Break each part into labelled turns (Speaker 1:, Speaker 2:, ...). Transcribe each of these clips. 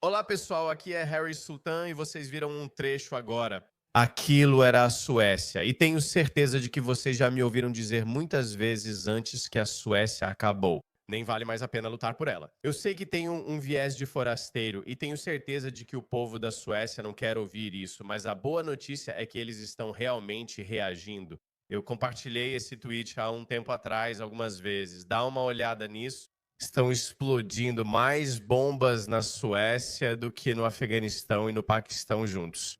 Speaker 1: Olá pessoal, aqui é Harry Sultan e vocês viram um trecho agora. Aquilo era a Suécia, e tenho certeza de que vocês já me ouviram dizer muitas vezes antes que a Suécia acabou. Nem vale mais a pena lutar por ela. Eu sei que tem um viés de forasteiro e tenho certeza de que o povo da Suécia não quer ouvir isso, mas a boa notícia é que eles estão realmente reagindo. Eu compartilhei esse tweet há um tempo atrás algumas vezes. Dá uma olhada nisso. Estão explodindo mais bombas na Suécia do que no Afeganistão e no Paquistão juntos.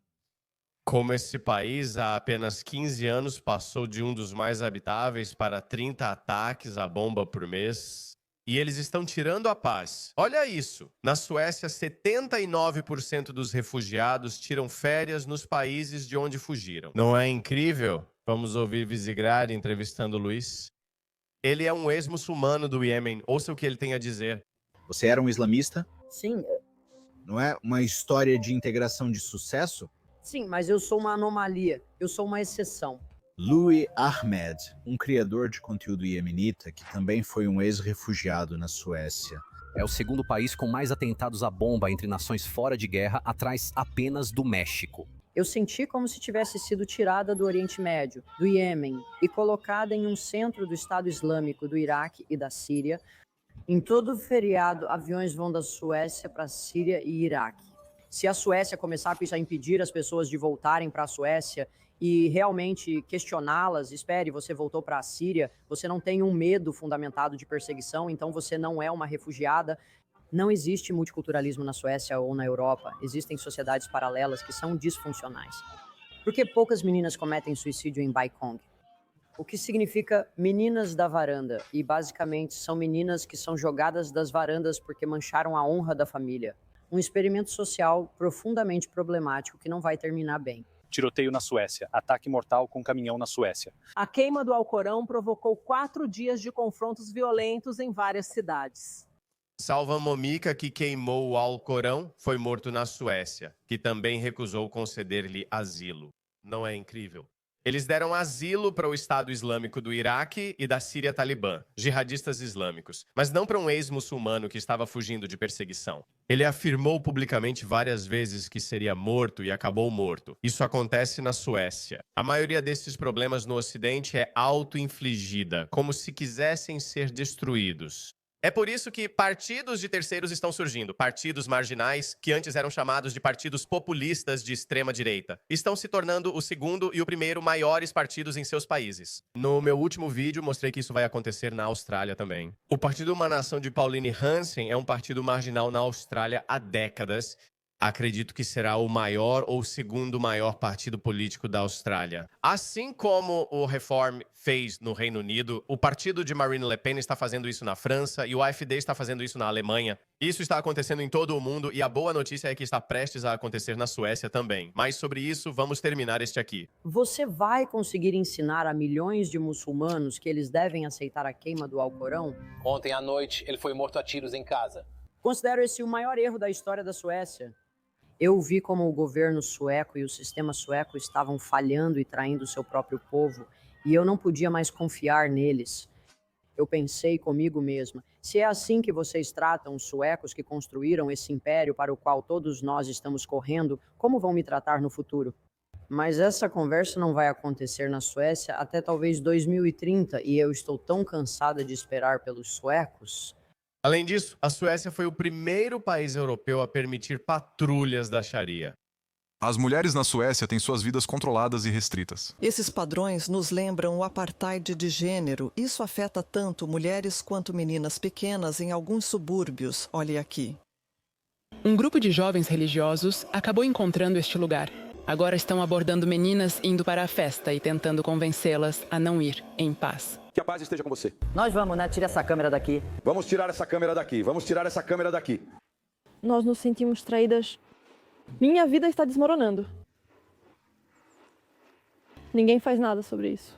Speaker 1: Como esse país, há apenas 15 anos, passou de um dos mais habitáveis para 30 ataques à bomba por mês. E eles estão tirando a paz. Olha isso! Na Suécia, 79% dos refugiados tiram férias nos países de onde fugiram. Não é incrível? Vamos ouvir Visegrad entrevistando Luiz. Ele é um ex-muçulmano do Iêmen. Ouça o que ele tem a dizer.
Speaker 2: Você era um islamista?
Speaker 3: Sim,
Speaker 2: Não é uma história de integração de sucesso?
Speaker 3: sim, mas eu sou uma anomalia. Eu sou uma exceção.
Speaker 2: Louis Ahmed, um criador de conteúdo iemenita que também foi um ex-refugiado na Suécia.
Speaker 4: É o segundo país com mais atentados à bomba entre nações fora de guerra, atrás apenas do México.
Speaker 3: Eu senti como se tivesse sido tirada do Oriente Médio, do Iêmen, e colocada em um centro do Estado Islâmico do Iraque e da Síria. Em todo feriado, aviões vão da Suécia para a Síria e Iraque. Se a Suécia começar a impedir as pessoas de voltarem para a Suécia e realmente questioná-las, espere, você voltou para a Síria, você não tem um medo fundamentado de perseguição, então você não é uma refugiada. Não existe multiculturalismo na Suécia ou na Europa. Existem sociedades paralelas que são disfuncionais. Por que poucas meninas cometem suicídio em Baikong? O que significa meninas da varanda? E basicamente são meninas que são jogadas das varandas porque mancharam a honra da família. Um experimento social profundamente problemático que não vai terminar bem.
Speaker 5: Tiroteio na Suécia. Ataque mortal com caminhão na Suécia.
Speaker 6: A queima do Alcorão provocou 4 dias de confrontos violentos em várias cidades.
Speaker 1: Salva Momika, que queimou o Alcorão, foi morto na Suécia, que também recusou conceder-lhe asilo. Não é incrível? Eles deram asilo para o Estado Islâmico do Iraque e da Síria Talibã, jihadistas islâmicos, mas não para um ex-muçulmano que estava fugindo de perseguição. Ele afirmou publicamente várias vezes que seria morto e acabou morto. Isso acontece na Suécia. A maioria desses problemas no Ocidente é auto-infligida, como se quisessem ser destruídos. É por isso que partidos de terceiros estão surgindo. Partidos marginais, que antes eram chamados de partidos populistas de extrema-direita, estão se tornando o segundo e o primeiro maiores partidos em seus países. No meu último vídeo, mostrei que isso vai acontecer na Austrália também. O Partido Uma Nação de Pauline Hanson é um partido marginal na Austrália há décadas. Acredito que será o maior ou segundo maior partido político da Austrália. Assim como o Reform fez no Reino Unido, o partido de Marine Le Pen está fazendo isso na França e o AfD está fazendo isso na Alemanha. Isso está acontecendo em todo o mundo e a boa notícia é que está prestes a acontecer na Suécia também. Mas sobre isso, vamos terminar este aqui.
Speaker 3: Você vai conseguir ensinar a milhões de muçulmanos que eles devem aceitar a queima do Alcorão?
Speaker 7: Ontem à noite, ele foi morto a tiros em casa.
Speaker 3: Considero esse o maior erro da história da Suécia. Eu vi como o governo sueco e o sistema sueco estavam falhando e traindo seu próprio povo, e eu não podia mais confiar neles. Eu pensei comigo mesma, se é assim que vocês tratam os suecos que construíram esse império para o qual todos nós estamos correndo, como vão me tratar no futuro? Mas essa conversa não vai acontecer na Suécia até talvez 2030, e eu estou tão cansada de esperar pelos suecos.
Speaker 1: Além disso, a Suécia foi o primeiro país europeu a permitir patrulhas da Sharia.
Speaker 8: As mulheres na Suécia têm suas vidas controladas e restritas.
Speaker 9: Esses padrões nos lembram o apartheid de gênero. Isso afeta tanto mulheres quanto meninas pequenas em alguns subúrbios. Olhe aqui.
Speaker 10: Um grupo de jovens religiosos acabou encontrando este lugar. Agora estão abordando meninas indo para a festa e tentando convencê-las a não ir em paz.
Speaker 11: Que a paz esteja com você.
Speaker 3: Nós vamos, né? Tira essa câmera daqui.
Speaker 11: Vamos tirar essa câmera daqui. Vamos tirar essa câmera daqui.
Speaker 12: Nós nos sentimos traídas. Minha vida está desmoronando. Ninguém faz nada sobre isso.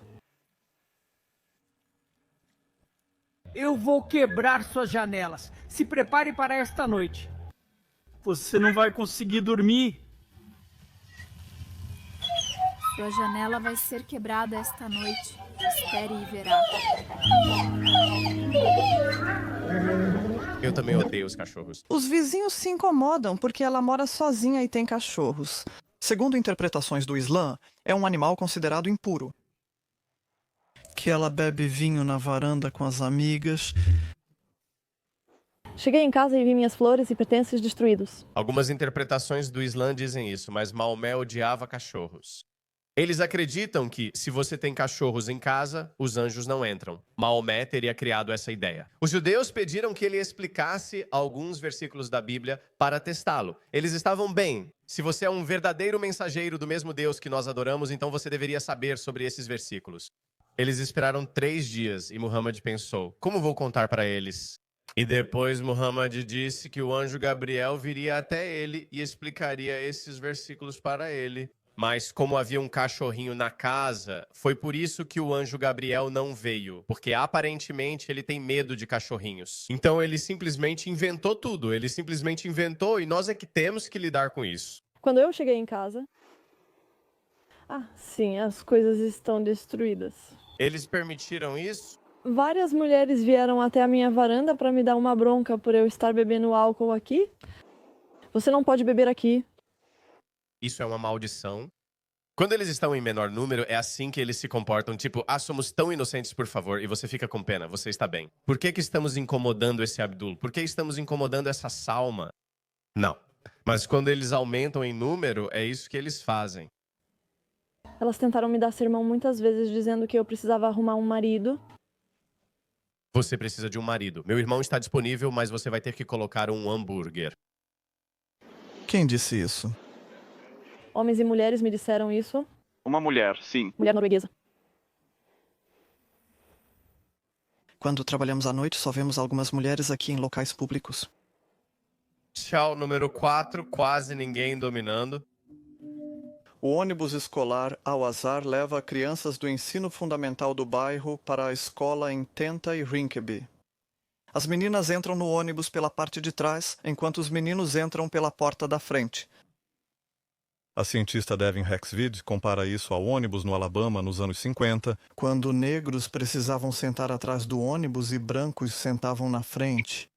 Speaker 13: Eu vou quebrar suas janelas. Se prepare para esta noite. Você não vai conseguir dormir.
Speaker 14: Sua janela vai ser quebrada esta noite. Espere e verá.
Speaker 1: Eu também odeio os cachorros.
Speaker 9: Os vizinhos se incomodam porque ela mora sozinha e tem cachorros. Segundo interpretações do Islã, é um animal considerado impuro. Que ela bebe vinho na varanda com as amigas.
Speaker 12: Cheguei em casa e vi minhas flores e pertences destruídos.
Speaker 1: Algumas interpretações do Islã dizem isso, mas Maomé odiava cachorros. Eles acreditam que, se você tem cachorros em casa, os anjos não entram. Maomé teria criado essa ideia. Os judeus pediram que ele explicasse alguns versículos da Bíblia para testá-lo. Eles estavam bem. Se você é um verdadeiro mensageiro do mesmo Deus que nós adoramos, então você deveria saber sobre esses versículos. Eles esperaram 3 dias e Muhammad pensou, como vou contar para eles? E depois Muhammad disse que o anjo Gabriel viria até ele e explicaria esses versículos para ele. Mas como havia um cachorrinho na casa, foi por isso que o anjo Gabriel não veio, porque aparentemente ele tem medo de cachorrinhos. Então ele simplesmente inventou tudo, ele simplesmente inventou e nós é que temos que lidar com isso.
Speaker 12: Quando eu cheguei em casa... sim, as coisas estão destruídas.
Speaker 1: Eles permitiram isso?
Speaker 12: Várias mulheres vieram até a minha varanda para me dar uma bronca por eu estar bebendo álcool aqui. Você não pode beber aqui.
Speaker 1: Isso é uma maldição. Quando eles estão em menor número, é assim que eles se comportam, tipo, somos tão inocentes, por favor, e você fica com pena, você está bem. Por que estamos incomodando esse Abdul? Por que estamos incomodando essa Salma? Não. Mas quando eles aumentam em número, é isso que eles fazem.
Speaker 12: Elas tentaram me dar sermão muitas vezes, dizendo que eu precisava arrumar um marido.
Speaker 1: Você precisa de um marido. Meu irmão está disponível, mas você vai ter que colocar um hambúrguer.
Speaker 9: Quem disse isso?
Speaker 12: Homens e mulheres me disseram isso.
Speaker 15: Uma mulher, sim.
Speaker 12: Mulher norueguesa.
Speaker 9: Quando trabalhamos à noite, só vemos algumas mulheres aqui em locais públicos.
Speaker 1: Tchau, número 4, quase ninguém dominando.
Speaker 9: O ônibus escolar Al-Azhar leva crianças do ensino fundamental do bairro para a escola em Tenta e Rinkeby. As meninas entram no ônibus pela parte de trás, enquanto os meninos entram pela porta da frente.
Speaker 16: A cientista Devin Hexvid compara isso ao ônibus no Alabama nos anos 50.
Speaker 9: Quando negros precisavam sentar atrás do ônibus e brancos sentavam na frente.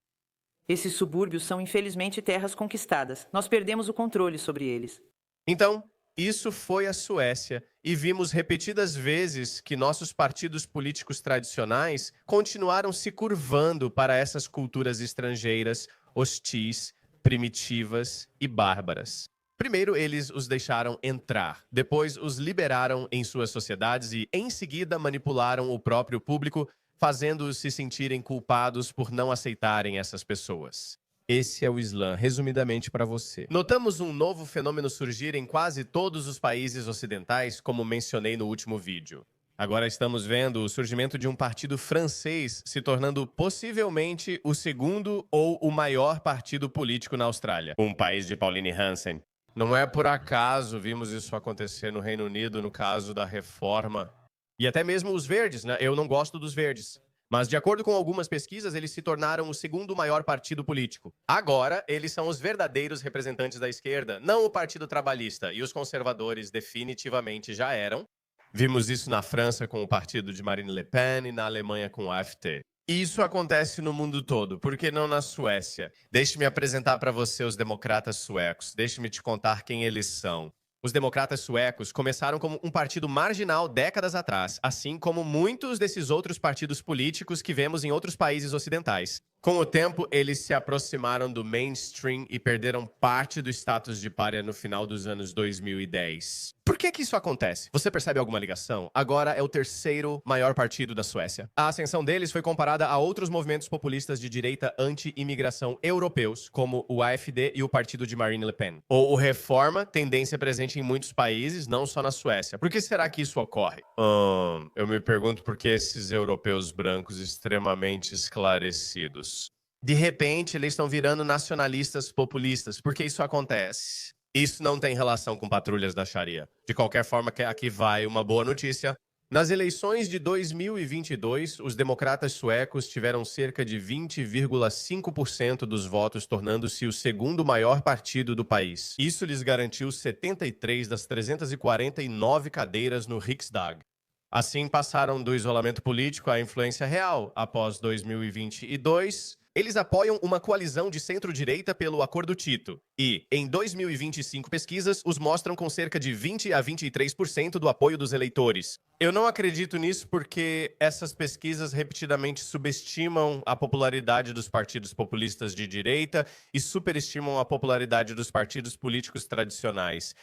Speaker 17: Esses subúrbios são infelizmente terras conquistadas. Nós perdemos o controle sobre eles.
Speaker 1: Então, isso foi a Suécia e vimos repetidas vezes que nossos partidos políticos tradicionais continuaram se curvando para essas culturas estrangeiras, hostis, primitivas e bárbaras. Primeiro, eles os deixaram entrar. Depois, os liberaram em suas sociedades e, em seguida, manipularam o próprio público, fazendo-os se sentirem culpados por não aceitarem essas pessoas. Esse é o Islã, resumidamente para você. Notamos um novo fenômeno surgir em quase todos os países ocidentais, como mencionei no último vídeo. Agora estamos vendo o surgimento de um partido francês se tornando possivelmente o segundo ou o maior partido político na Austrália. Um país de Pauline Hanson. Não é por acaso vimos isso acontecer no Reino Unido no caso da reforma. E até mesmo os verdes, né? Eu não gosto dos verdes. Mas, de acordo com algumas pesquisas, eles se tornaram o segundo maior partido político. Agora, eles são os verdadeiros representantes da esquerda, não o Partido Trabalhista. E os conservadores definitivamente já eram. Vimos isso na França com o partido de Marine Le Pen e na Alemanha com o AfD. Isso acontece no mundo todo, por que não na Suécia? Deixe-me apresentar para você os democratas suecos. Deixe-me te contar quem eles são. Os democratas suecos começaram como um partido marginal décadas atrás, assim como muitos desses outros partidos políticos que vemos em outros países ocidentais. Com o tempo, eles se aproximaram do mainstream e perderam parte do status de pária no final dos anos 2010. Por que isso acontece? Você percebe alguma ligação? Agora é o terceiro maior partido da Suécia. A ascensão deles foi comparada a outros movimentos populistas de direita anti-imigração europeus, como o AfD e o partido de Marine Le Pen. Ou o Reforma, tendência presente em muitos países, não só na Suécia. Por que será que isso ocorre? Eu me pergunto por que esses europeus brancos extremamente esclarecidos. De repente, eles estão virando nacionalistas populistas. Por que isso acontece? Isso não tem relação com patrulhas da Sharia. De qualquer forma, aqui vai uma boa notícia. Nas eleições de 2022, os democratas suecos tiveram cerca de 20,5% dos votos, tornando-se o segundo maior partido do país. Isso lhes garantiu 73 das 349 cadeiras no Riksdag. Assim, passaram do isolamento político à influência real. Após 2022, Eles apoiam uma coalizão de centro-direita pelo Acordo Tito e, em 2025, pesquisas os mostram com cerca de 20 a 23% do apoio dos eleitores. Eu não acredito nisso porque essas pesquisas repetidamente subestimam a popularidade dos partidos populistas de direita e superestimam a popularidade dos partidos políticos tradicionais.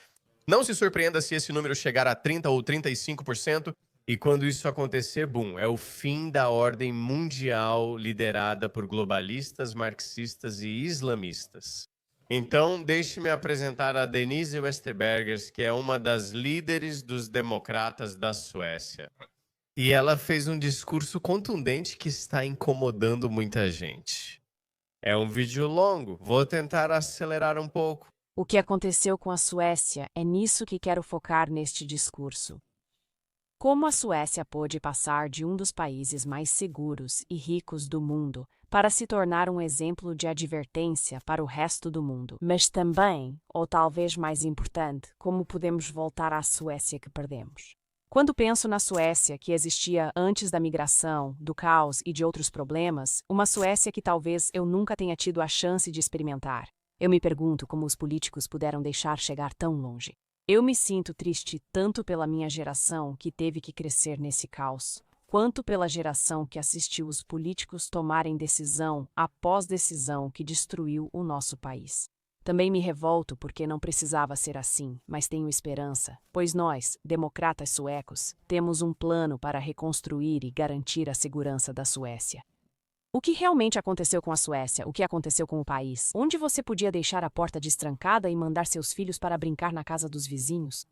Speaker 1: Não se surpreenda se esse número chegar a 30 ou 35%. E quando isso acontecer, boom, é o fim da ordem mundial liderada por globalistas, marxistas e islamistas. Então, deixe-me apresentar a Denise Westerberger, que é uma das líderes dos democratas da Suécia. E ela fez um discurso contundente que está incomodando muita gente. É um vídeo longo, vou tentar acelerar um pouco.
Speaker 15: O que aconteceu com a Suécia é nisso que quero focar neste discurso. Como a Suécia pôde passar de um dos países mais seguros e ricos do mundo para se tornar um exemplo de advertência para o resto do mundo. Mas também, ou talvez mais importante, como podemos voltar à Suécia que perdemos. Quando penso na Suécia que existia antes da migração, do caos e de outros problemas, uma Suécia que talvez eu nunca tenha tido a chance de experimentar, eu me pergunto como os políticos puderam deixar chegar tão longe. Eu me sinto triste tanto pela minha geração que teve que crescer nesse caos, quanto pela geração que assistiu os políticos tomarem decisão após decisão que destruiu o nosso país. Também me revolto porque não precisava ser assim, mas tenho esperança, pois nós, democratas suecos, temos um plano para reconstruir e garantir a segurança da Suécia. O que realmente aconteceu com a Suécia? O que aconteceu com o país? Onde você podia deixar a porta destrancada e mandar seus filhos para brincar na casa dos vizinhos?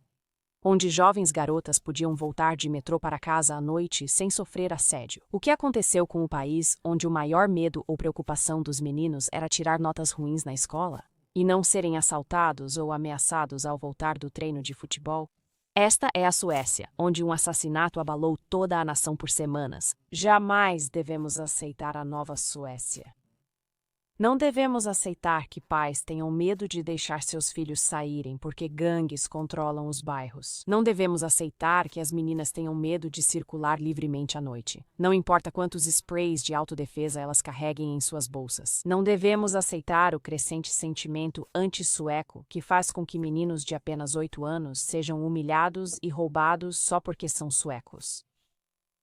Speaker 15: Onde jovens garotas podiam voltar de metrô para casa à noite sem sofrer assédio? O que aconteceu com o país onde o maior medo ou preocupação dos meninos era tirar notas ruins na escola? E não serem assaltados ou ameaçados ao voltar do treino de futebol? Esta é a Suécia, onde um assassinato abalou toda a nação por semanas. Jamais devemos aceitar a nova Suécia. Não devemos aceitar que pais tenham medo de deixar seus filhos saírem porque gangues controlam os bairros. Não devemos aceitar que as meninas tenham medo de circular livremente à noite. Não importa quantos sprays de autodefesa elas carreguem em suas bolsas. Não devemos aceitar o crescente sentimento anti-sueco que faz com que meninos de apenas 8 anos sejam humilhados e roubados só porque são suecos.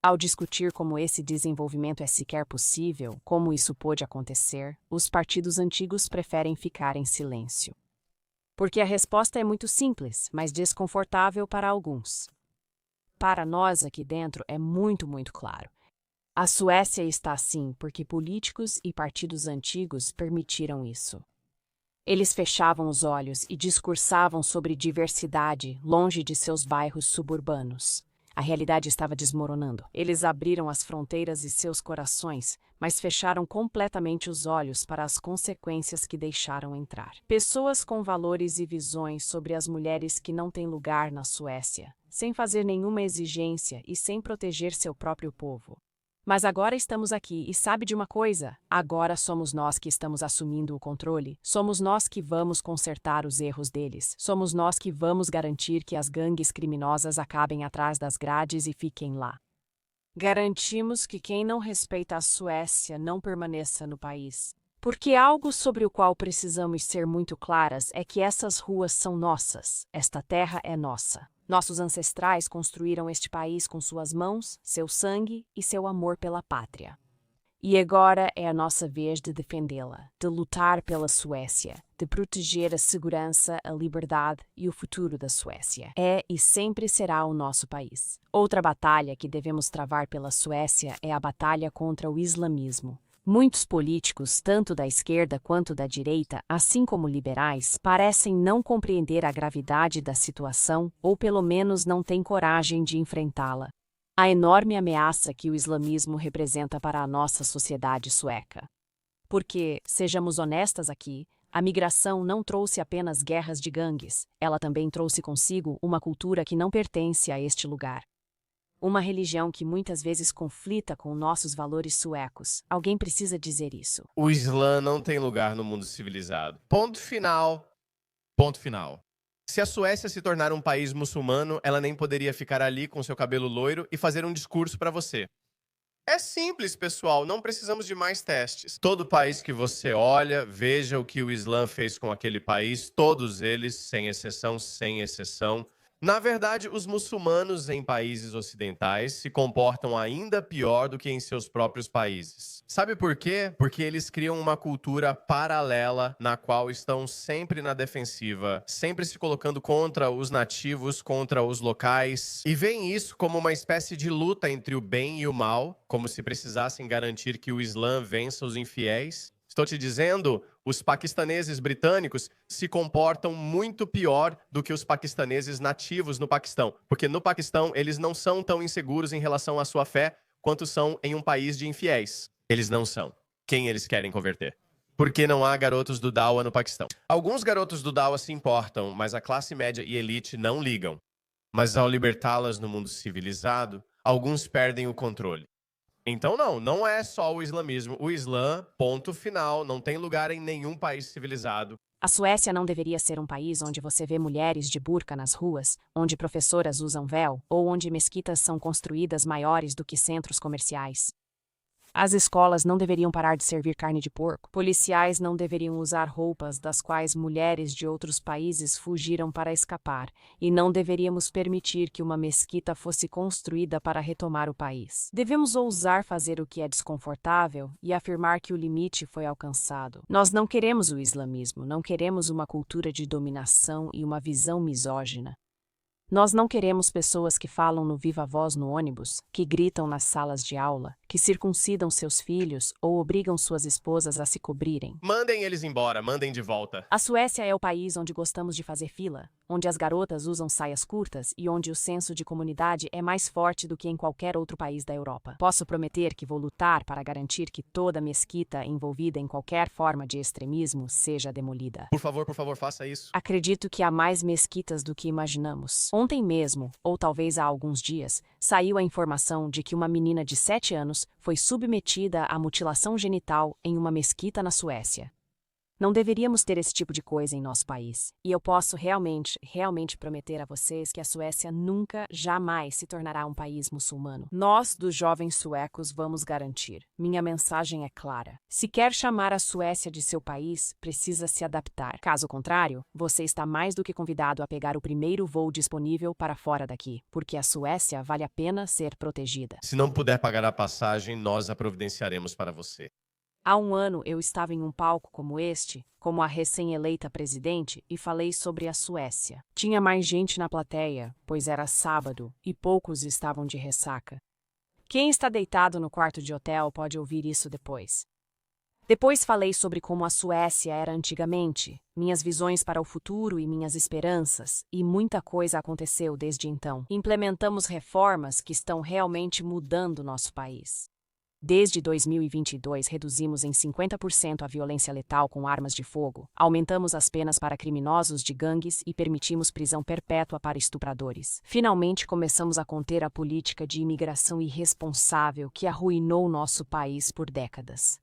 Speaker 15: Ao discutir como esse desenvolvimento é sequer possível, como isso pôde acontecer, os partidos antigos preferem ficar em silêncio. Porque a resposta é muito simples, mas desconfortável para alguns. Para nós aqui dentro é muito claro. A Suécia está assim porque políticos e partidos antigos permitiram isso. Eles fechavam os olhos e discursavam sobre diversidade longe de seus bairros suburbanos. A realidade estava desmoronando. Eles abriram as fronteiras e seus corações, mas fecharam completamente os olhos para as consequências que deixaram entrar. Pessoas com valores e visões sobre as mulheres que não têm lugar na Suécia, sem fazer nenhuma exigência e sem proteger seu próprio povo. Mas agora estamos aqui e sabe de uma coisa? Agora somos nós que estamos assumindo o controle. Somos nós que vamos consertar os erros deles. Somos nós que vamos garantir que as gangues criminosas acabem atrás das grades e fiquem lá. Garantimos que quem não respeita a Suécia não permaneça no país. Porque algo sobre o qual precisamos ser muito claras é que essas ruas são nossas. Esta terra é nossa. Nossos ancestrais construíram este país com suas mãos, seu sangue e seu amor pela pátria. E agora é a nossa vez de defendê-la, de lutar pela Suécia, de proteger a segurança, a liberdade e o futuro da Suécia. É e sempre será o nosso país. Outra batalha que devemos travar pela Suécia é a batalha contra o islamismo. Muitos políticos, tanto da esquerda quanto da direita, assim como liberais, parecem não compreender a gravidade da situação ou pelo menos não têm coragem de enfrentá-la. A enorme ameaça que o islamismo representa para a nossa sociedade sueca. Porque, sejamos honestas aqui, a migração não trouxe apenas guerras de gangues, ela também trouxe consigo uma cultura que não pertence a este lugar. Uma religião que muitas vezes conflita com nossos valores suecos. Alguém precisa dizer isso.
Speaker 1: O Islã não tem lugar no mundo civilizado. Ponto final. Ponto final. Se a Suécia se tornar um país muçulmano, ela nem poderia ficar ali com seu cabelo loiro e fazer um discurso para você. É simples, pessoal, não precisamos de mais testes. Todo país que você olha, veja o que o Islã fez com aquele país, todos eles, sem exceção. Na verdade, os muçulmanos em países ocidentais se comportam ainda pior do que em seus próprios países. Sabe por quê? Porque eles criam uma cultura paralela na qual estão sempre na defensiva, sempre se colocando contra os nativos, contra os locais, e veem isso como uma espécie de luta entre o bem e o mal, como se precisassem garantir que o Islã vença os infiéis. Estou te dizendo, os paquistaneses britânicos se comportam muito pior do que os paquistaneses nativos no Paquistão. Porque no Paquistão, eles não são tão inseguros em relação à sua fé quanto são em um país de infiéis. Eles não são. Quem eles querem converter? Porque não há garotos do Dawa no Paquistão. Alguns garotos do Dawa se importam, mas a classe média e elite não ligam. Mas ao libertá-las no mundo civilizado, alguns perdem o controle. Então não é só o islamismo. O Islã, ponto final, não tem lugar em nenhum país civilizado.
Speaker 15: A Suécia não deveria ser um país onde você vê mulheres de burca nas ruas, onde professoras usam véu, ou onde mesquitas são construídas maiores do que centros comerciais. As escolas não deveriam parar de servir carne de porco. Policiais não deveriam usar roupas das quais mulheres de outros países fugiram para escapar. E não deveríamos permitir que uma mesquita fosse construída para retomar o país. Devemos ousar fazer o que é desconfortável e afirmar que o limite foi alcançado. Nós não queremos o islamismo, não queremos uma cultura de dominação e uma visão misógina. Nós não queremos pessoas que falam no viva voz no ônibus, que gritam nas salas de aula, que circuncidam seus filhos ou obrigam suas esposas a se cobrirem.
Speaker 1: Mandem eles embora, mandem de volta.
Speaker 15: A Suécia é o país onde gostamos de fazer fila, onde as garotas usam saias curtas e onde o senso de comunidade é mais forte do que em qualquer outro país da Europa. Posso prometer que vou lutar para garantir que toda mesquita envolvida em qualquer forma de extremismo seja demolida.
Speaker 1: Por favor, faça isso.
Speaker 15: Acredito que há mais mesquitas do que imaginamos. Ontem mesmo, ou talvez há alguns dias, saiu a informação de que uma menina de 7 anos foi submetida à mutilação genital em uma mesquita na Suécia. Não deveríamos ter esse tipo de coisa em nosso país. E eu posso realmente prometer a vocês que a Suécia nunca, jamais se tornará um país muçulmano. Nós, dos jovens suecos, vamos garantir. Minha mensagem é clara. Se quer chamar a Suécia de seu país, precisa se adaptar. Caso contrário, você está mais do que convidado a pegar o primeiro voo disponível para fora daqui, porque a Suécia vale a pena ser protegida.
Speaker 1: Se não puder pagar a passagem, nós a providenciaremos para você.
Speaker 15: Há um ano eu estava em um palco como este, como a recém-eleita presidente, e falei sobre a Suécia. Tinha mais gente na plateia, pois era sábado, e poucos estavam de ressaca. Quem está deitado no quarto de hotel pode ouvir isso depois. Depois falei sobre como a Suécia era antigamente, minhas visões para o futuro e minhas esperanças, e muita coisa aconteceu desde então. Implementamos reformas que estão realmente mudando nosso país. Desde 2022, reduzimos em 50% a violência letal com armas de fogo, aumentamos as penas para criminosos de gangues e permitimos prisão perpétua para estupradores. Finalmente, começamos a conter a política de imigração irresponsável que arruinou nosso país por décadas.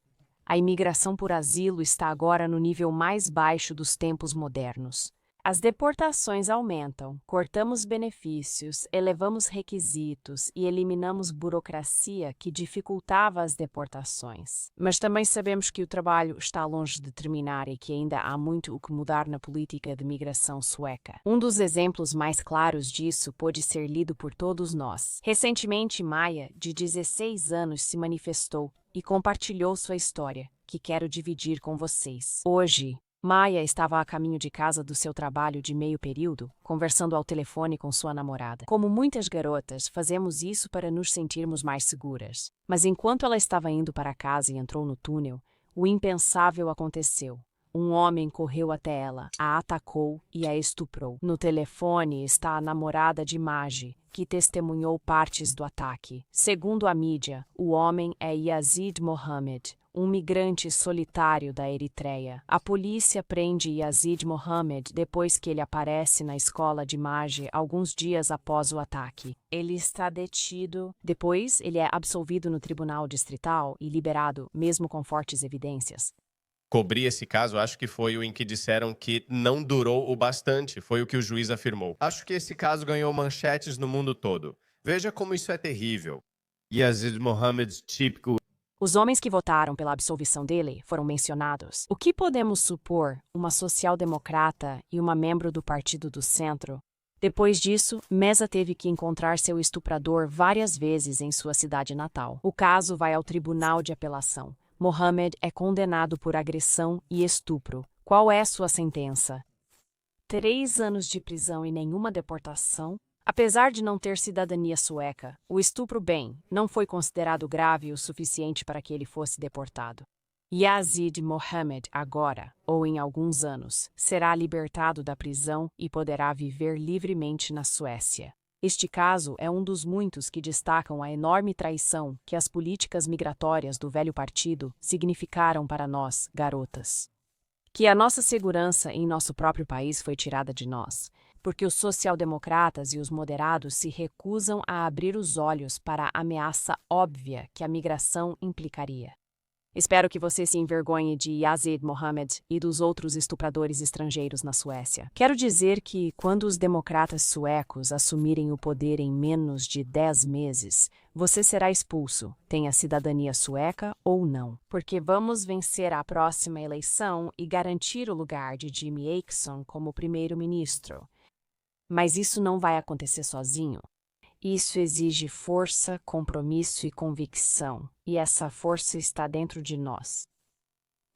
Speaker 15: A imigração por asilo está agora no nível mais baixo dos tempos modernos. As deportações aumentam, cortamos benefícios, elevamos requisitos e eliminamos burocracia que dificultava as deportações. Mas também sabemos que o trabalho está longe de terminar e que ainda há muito o que mudar na política de migração sueca. Um dos exemplos mais claros disso pode ser lido por todos nós. Recentemente, Maia, de 16 anos, se manifestou e compartilhou sua história, que quero dividir com vocês. Hoje, Maia estava a caminho de casa do seu trabalho de meio período, conversando ao telefone com sua namorada. Como muitas garotas, fazemos isso para nos sentirmos mais seguras. Mas enquanto ela estava indo para casa e entrou no túnel, o impensável aconteceu. Um homem correu até ela, a atacou e a estuprou. No telefone está a namorada de Magi, que testemunhou partes do ataque. Segundo a mídia, o homem é Yazid Mohammed, um migrante solitário da Eritreia. A polícia prende Yazid Mohammed depois que ele aparece na escola de Magi alguns dias após o ataque. Ele está detido. Depois, ele é absolvido no tribunal distrital e liberado, mesmo com fortes evidências.
Speaker 1: Cobri esse caso, acho que foi o em que disseram que não durou o bastante, foi o que o juiz afirmou. Acho que esse caso ganhou manchetes no mundo todo. Veja como isso é terrível. Yazid Mohammed típico.
Speaker 15: Os homens que votaram pela absolvição dele foram mencionados. O que podemos supor? Uma social-democrata e uma membro do Partido do Centro. Depois disso, Mesa teve que encontrar seu estuprador várias vezes em sua cidade natal. O caso vai ao Tribunal de Apelação. Mohammed é condenado por agressão e estupro. Qual é sua sentença? 3 anos de prisão e nenhuma deportação? Apesar de não ter cidadania sueca, o estupro não foi considerado grave o suficiente para que ele fosse deportado. Yazid Mohammed agora, ou em alguns anos, será libertado da prisão e poderá viver livremente na Suécia. Este caso é um dos muitos que destacam a enorme traição que as políticas migratórias do velho partido significaram para nós, garotas. Que a nossa segurança em nosso próprio país foi tirada de nós, porque os social-democratas e os moderados se recusam a abrir os olhos para a ameaça óbvia que a migração implicaria. Espero que você se envergonhe de Yazid Mohammed e dos outros estupradores estrangeiros na Suécia. Quero dizer que, quando os democratas suecos assumirem o poder em menos de 10 meses, você será expulso, tenha cidadania sueca ou não, porque vamos vencer a próxima eleição e garantir o lugar de Jimmy Åkesson como primeiro-ministro. Mas isso não vai acontecer sozinho. Isso exige força, compromisso e convicção, e essa força está dentro de nós.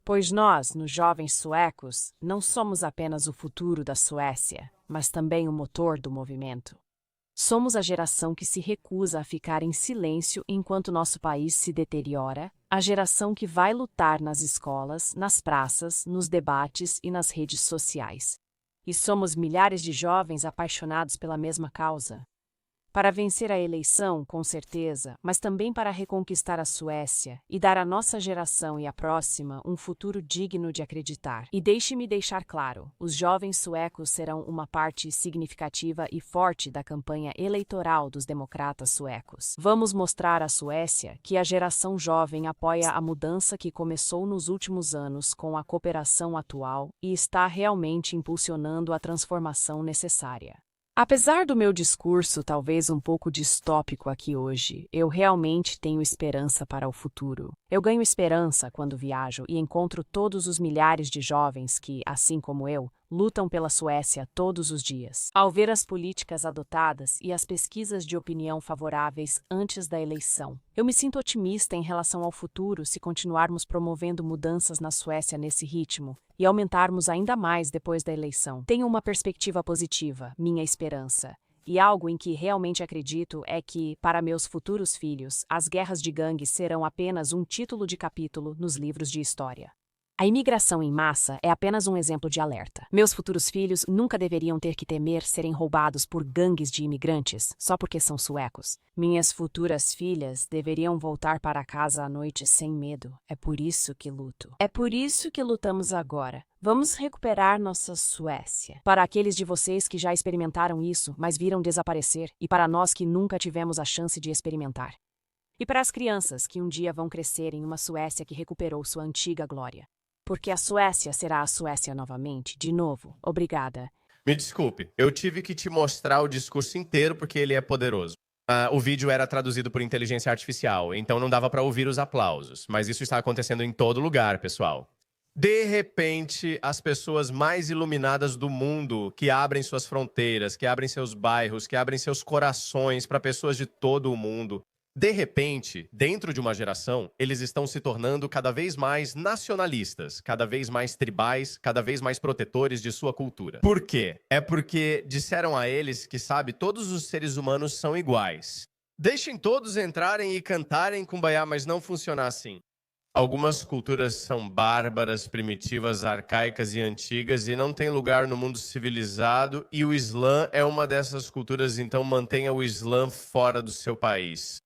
Speaker 15: Pois nós, nos jovens suecos, não somos apenas o futuro da Suécia, mas também o motor do movimento. Somos a geração que se recusa a ficar em silêncio enquanto nosso país se deteriora, a geração que vai lutar nas escolas, nas praças, nos debates e nas redes sociais. E somos milhares de jovens apaixonados pela mesma causa. Para vencer a eleição, com certeza, mas também para reconquistar a Suécia e dar à nossa geração e à próxima um futuro digno de acreditar. E deixe-me deixar claro, os jovens suecos serão uma parte significativa e forte da campanha eleitoral dos democratas suecos. Vamos mostrar à Suécia que a geração jovem apoia a mudança que começou nos últimos anos com a cooperação atual e está realmente impulsionando a transformação necessária. Apesar do meu discurso talvez um pouco distópico aqui hoje, eu realmente tenho esperança para o futuro. Eu ganho esperança quando viajo e encontro todos os milhares de jovens que, assim como eu, lutam pela Suécia todos os dias. Ao ver as políticas adotadas e as pesquisas de opinião favoráveis antes da eleição, eu me sinto otimista em relação ao futuro se continuarmos promovendo mudanças na Suécia nesse ritmo e aumentarmos ainda mais depois da eleição. Tenho uma perspectiva positiva, minha esperança. E algo em que realmente acredito é que, para meus futuros filhos, as guerras de gangues serão apenas um título de capítulo nos livros de história. A imigração em massa é apenas um exemplo de alerta. Meus futuros filhos nunca deveriam ter que temer serem roubados por gangues de imigrantes só porque são suecos. Minhas futuras filhas deveriam voltar para casa à noite sem medo. É por isso que luto. É por isso que lutamos agora. Vamos recuperar nossa Suécia. Para aqueles de vocês que já experimentaram isso, mas viram desaparecer, e para nós que nunca tivemos a chance de experimentar. E para as crianças que um dia vão crescer em uma Suécia que recuperou sua antiga glória. Porque a Suécia será a Suécia novamente, de novo. Obrigada.
Speaker 1: Me desculpe, eu tive que te mostrar o discurso inteiro porque ele é poderoso. O vídeo era traduzido por inteligência artificial, então não dava para ouvir os aplausos. Mas isso está acontecendo em todo lugar, pessoal. De repente, as pessoas mais iluminadas do mundo, que abrem suas fronteiras, que abrem seus bairros, que abrem seus corações para pessoas de todo o mundo, de repente, dentro de uma geração, eles estão se tornando cada vez mais nacionalistas, cada vez mais tribais, cada vez mais protetores de sua cultura. Por quê? É porque disseram a eles que, sabe, todos os seres humanos são iguais. Deixem todos entrarem e cantarem Kumbaya, mas não funciona assim. Algumas culturas são bárbaras, primitivas, arcaicas e antigas e não têm lugar no mundo civilizado, e o Islã é uma dessas culturas, então mantenha o Islã fora do seu país.